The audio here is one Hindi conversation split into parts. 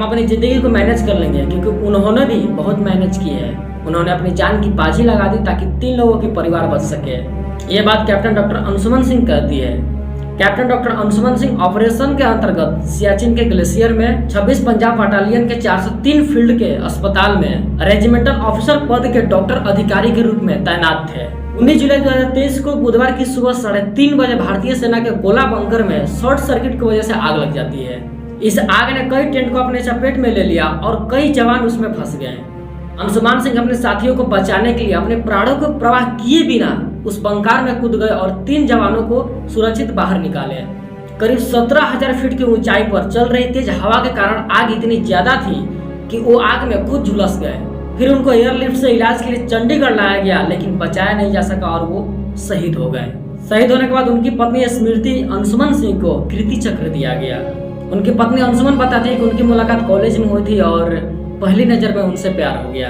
अपनी ज़िंदगी को मैनेज कर लेंगे, क्योंकि उन्होंने भी बहुत मैनेज की है। उन्होंने अपनी जान की बाजी लगा दी ताकि 3 लोगों के परिवार बच सके। ये बात कैप्टन डॉक्टर अंशुमन सिंह कहती है। Captain doctor Anshuman Singh operation के अंतर्गत सियाचिन के ग्लेशियर में 26 पंजाब बटालियन के 403 फील्ड के अस्पताल में रेजिमेंटल ऑफिसर पद के डॉक्टर अधिकारी के रूप में तैनात थे। 19 जुलाई 2023 को बुधवार की सुबह 3:30 बजे भारतीय सेना के गोला बंकर में शॉर्ट सर्किट की वजह से आग लग जाती है। इस आग ने कई टेंट को अपने चपेट में ले लिया और कई जवान उसमें फंस गए। अंशुमान सिंह अपने साथियों को बचाने के लिए अपने प्राणों को प्रवाह किए बिना उस बंकार में कूद गए और 3 जवानों को सुरक्षित बाहर निकाले। करीब 17,000 फीट की ऊंचाई पर चल रही तेज हवा के कारण आग इतनी ज्यादा थी कि वो आग में खुद झुलस गए। फिर उनको एयरलिफ्ट से इलाज के लिए चंडीगढ़ लाया गया, लेकिन बचाया नहीं जा सका और वो शहीद हो गए। शहीद होने के बाद उनकी पत्नी स्मृति अंशुमन सिंह को कीर्ति चक्र दिया गया। उनकी पत्नी अंशुमन बताती है कि उनकी मुलाकात कॉलेज में हुई थी और पहली नजर में उनसे प्यार हो गया,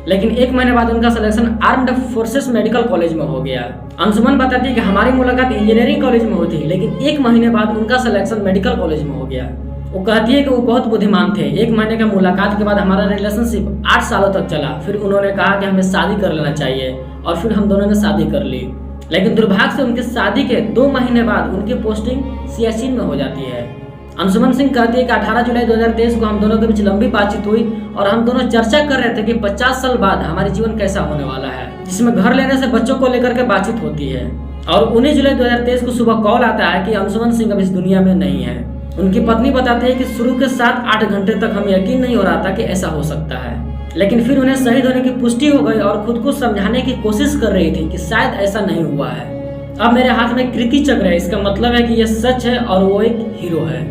लेकिन 1 महीने बाद उनका selection armed forces medical college में हो गया। अंशुमन बताती है कि हमारी मुलाकात इंजीनियरिंग कॉलेज में हुई थी, लेकिन 1 महीने बाद उनका सिलेक्शन मेडिकल कॉलेज में हो गया। वो कहती है कि वो बहुत बुद्धिमान थे। 1 महीने का मुलाकात के बाद हमारा रिलेशनशिप 8 सालों तक चला। फिर उन्होंने कहा कि हमें शादी कर लेना चाहिए और फिर हम दोनों ने शादी कर ली, लेकिन दुर्भाग्य से उनकी शादी के 2 महीने बाद उनकी पोस्टिंग सियाचिन में हो जाती है। अंशुमन सिंह कहती है कि 18 जुलाई 2023 को हम दोनों के बीच लंबी बातचीत हुई और हम दोनों चर्चा कर रहे थे कि 50 साल बाद हमारे जीवन कैसा होने वाला है, जिसमें घर लेने से बच्चों को लेकर के बातचीत होती है। और 19 जुलाई 2023 को सुबह कॉल आता है कि अंशुमन सिंह अब इस दुनिया में नहीं है। उनकी पत्नी बताती है कि शुरू के 7-8 घंटे तक हमें यकीन नहीं हो रहा था कि ऐसा हो सकता है, लेकिन फिर उन्हें शहीद होने की पुष्टि हो गई और खुद को समझाने की कोशिश कर रही थी कि शायद ऐसा नहीं हुआ है। अब मेरे हाथ में कीर्ति चक्र है, इसका मतलब है कि यह सच है और वो एक हीरो है।